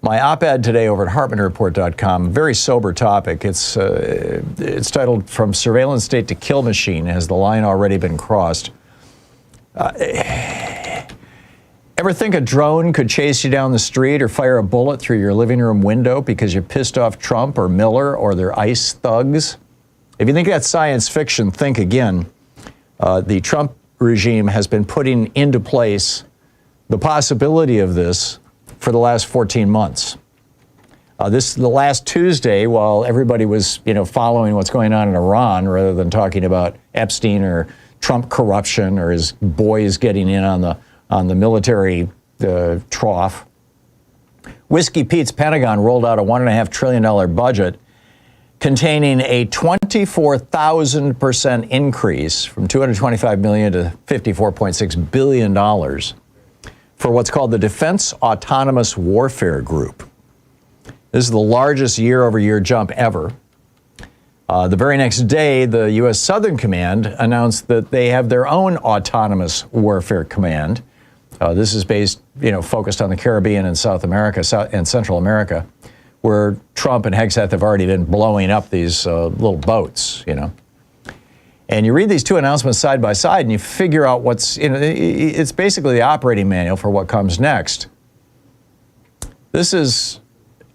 my op-ed today over at HartmannReport.com, very sober topic. It's titled "From Surveillance State to Kill Machine. Has the line already been crossed?" Ever think a drone could chase you down the street or fire a bullet through your living room window because you pissed off Trump or Miller or their ICE thugs? If you think that's science fiction, think again. The Trump regime has been putting into place the possibility of this for the last 14 months. The last Tuesday, while everybody was, following what's going on in Iran rather than talking about Epstein or Trump corruption or his boys getting in on the military trough, Whiskey Pete's Pentagon rolled out a $1.5 trillion budget containing a 24,000% increase from $225 million to $54.6 billion for what's called the Defense Autonomous Warfare Group. This is the largest year-over-year jump ever. The very next day, the U.S. Southern Command announced that they have their own Autonomous Warfare Command. This is based, focused on the Caribbean and South America and Central America, where Trump and Hegseth have already been blowing up these little boats, And you read these two announcements side by side and you figure out it's basically the operating manual for what comes next. This is,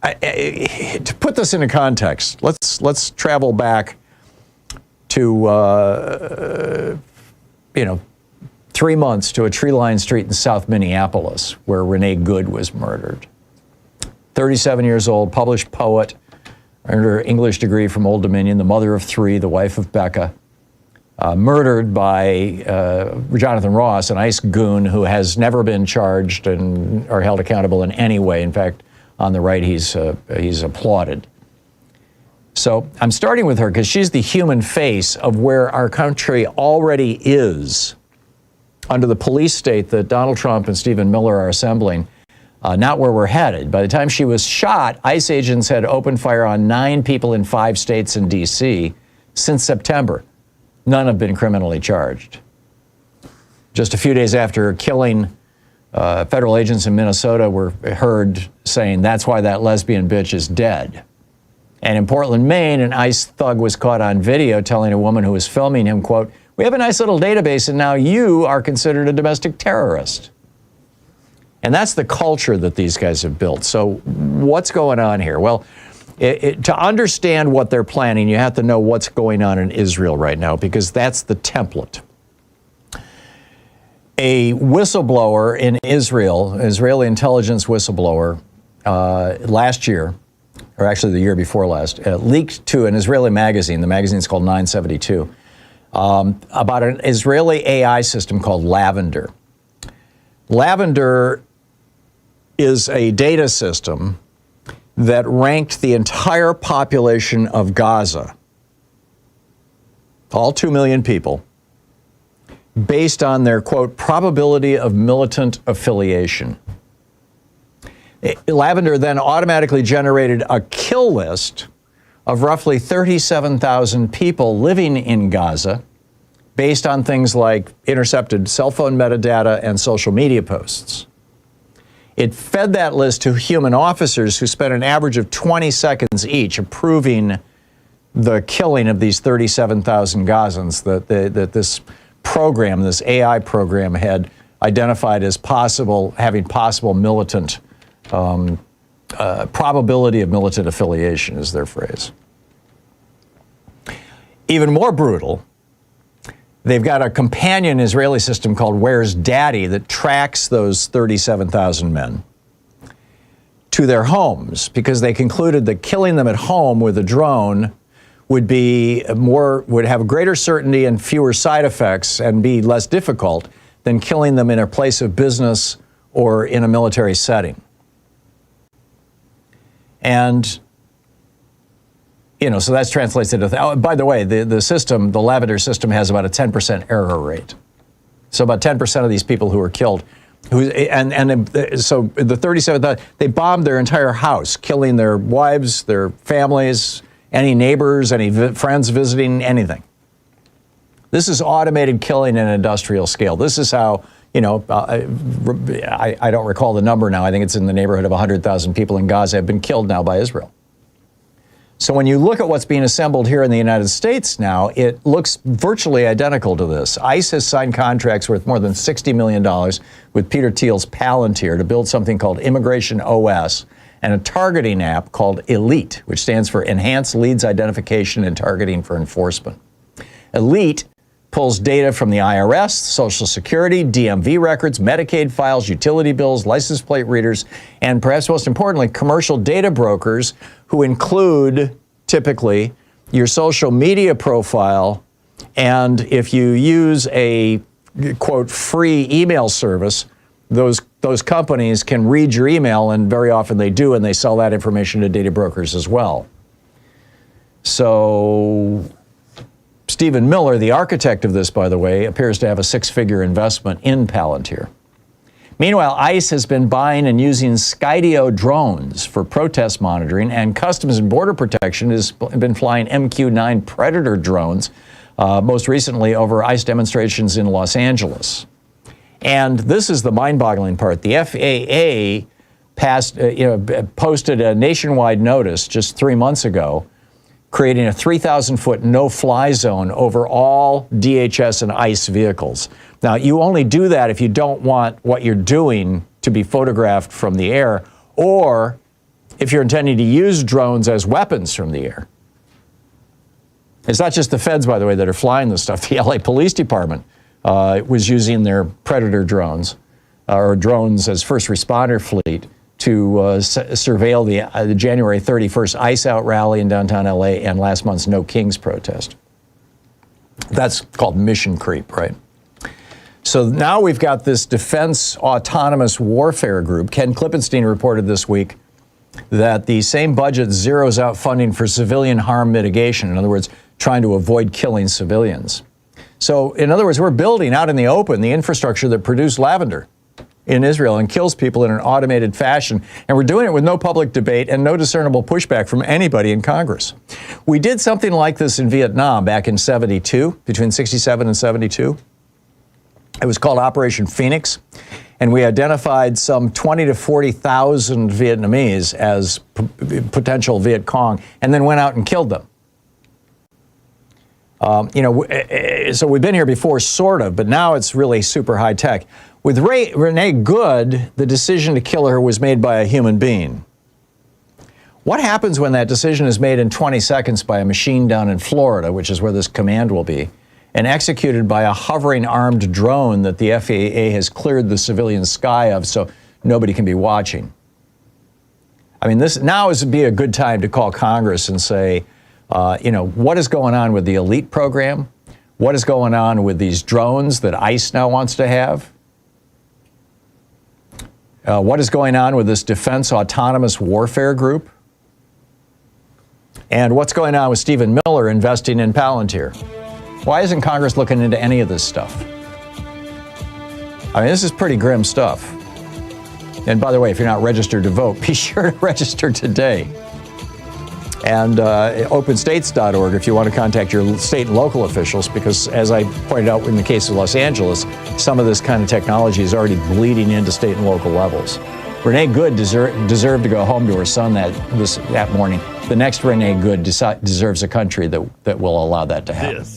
to put this into context, let's travel back to, 3 months to a tree-lined street in South Minneapolis where Renee Good was murdered. 37 years old, published poet, earned her English degree from Old Dominion, the mother of 3, the wife of Becca, murdered by Jonathan Ross, an ICE goon who has never been charged or held accountable in any way. In fact, on the right, he's applauded. So I'm starting with her because she's the human face of where our country already is under the police state that Donald Trump and Stephen Miller are assembling. Not where we're headed. By the time she was shot, ICE agents had opened fire on 9 people in 5 states and D.C. since September. None have been criminally charged. Just a few days after killing, federal agents in Minnesota were heard saying, "That's why that lesbian bitch is dead." And in Portland, Maine, an ICE thug was caught on video telling a woman who was filming him, quote, "We have a nice little database and now you are considered a domestic terrorist." And that's the culture that these guys have built. So what's going on here? Well, to understand what they're planning, you have to know what's going on in Israel right now, because that's the template. A whistleblower in Israel, Israeli intelligence whistleblower, last year, or actually the year before last, leaked to an Israeli magazine. The magazine's called 972, about an Israeli AI system called Lavender. Lavender is a data system that ranked the entire population of Gaza, all 2 million people, based on their, quote, probability of militant affiliation. Lavender then automatically generated a kill list of roughly 37,000 people living in Gaza based on things like intercepted cell phone metadata and social media posts. It fed that list to human officers who spent an average of 20 seconds each approving the killing of these 37,000 Gazans that this program, this AI program, had identified as having possible militant, probability of militant affiliation is their phrase. Even more brutal, they've got a companion Israeli system called Where's Daddy that tracks those 37,000 men to their homes, because they concluded that killing them at home with a drone would have greater certainty and fewer side effects and be less difficult than killing them in a place of business or in a military setting. And so that's translates into, by the way, the system, the Lavender system, has about a 10% error rate. So about 10% of these people who are killed, so the 37,000, they bombed their entire house, killing their wives, their families, any neighbors, any friends visiting, anything. This is automated killing at an industrial scale. This is how I don't recall the number now. I think it's in the neighborhood of 100,000 people in Gaza have been killed now by Israel. So when you look at what's being assembled here in the United States now, it looks virtually identical to this. ICE has signed contracts worth more than $60 million with Peter Thiel's Palantir to build something called Immigration OS and a targeting app called ELITE, which stands for Enhanced Leads Identification and Targeting for Enforcement. ELITE pulls data from the IRS, Social Security, DMV records, Medicaid files, utility bills, license plate readers, and perhaps most importantly, commercial data brokers who include typically your social media profile. And if you use a, quote, free email service, those companies can read your email, and very often they do, and they sell that information to data brokers as well. So Stephen Miller, the architect of this, by the way, appears to have a six-figure investment in Palantir. Meanwhile, ICE has been buying and using Skydio drones for protest monitoring, and Customs and Border Protection has been flying MQ-9 Predator drones, most recently over ICE demonstrations in Los Angeles. And this is the mind-boggling part. The FAA posted a nationwide notice just 3 months ago, creating a 3,000-foot no-fly zone over all DHS and ICE vehicles. Now, you only do that if you don't want what you're doing to be photographed from the air, or if you're intending to use drones as weapons from the air. It's not just the feds, by the way, that are flying this stuff. The LA Police Department was using their Predator drones, or drones as first responder fleet, to surveil the January 31st ICE out rally in downtown LA and last month's No Kings protest. That's called mission creep, right? So now we've got this Defense Autonomous Warfare Group. Ken Klippenstein reported this week that the same budget zeroes out funding for civilian harm mitigation. In other words, trying to avoid killing civilians. So in other words, we're building out in the open the infrastructure that produced lavender in Israel and kills people in an automated fashion. And we're doing it with no public debate and no discernible pushback from anybody in Congress. We did something like this in Vietnam back in 72, between 67 and 72. It was called Operation Phoenix. And we identified some 20 to 40,000 Vietnamese as potential Viet Cong and then went out and killed them. So we've been here before, sort of, but now it's really super high tech. With Renee Good, the decision to kill her was made by a human being. What happens when that decision is made in 20 seconds by a machine down in Florida, which is where this command will be, and executed by a hovering armed drone that the FAA has cleared the civilian sky of so nobody can be watching? I mean, this now would be a good time to call Congress and say, what is going on with the ELITE program? What is going on with these drones that ICE now wants to have? What is going on with this Defense Autonomous Warfare Group? And what's going on with Stephen Miller investing in Palantir? Why isn't Congress looking into any of this stuff? I mean, this is pretty grim stuff. And by the way, if you're not registered to vote, be sure to register today. And openstates.org if you want to contact your state and local officials, because as I pointed out in the case of Los Angeles, some of this kind of technology is already bleeding into state and local levels. Renee Good deserved to go home to her son that morning. The next Renee Good deserves a country that will allow that to happen. Yes.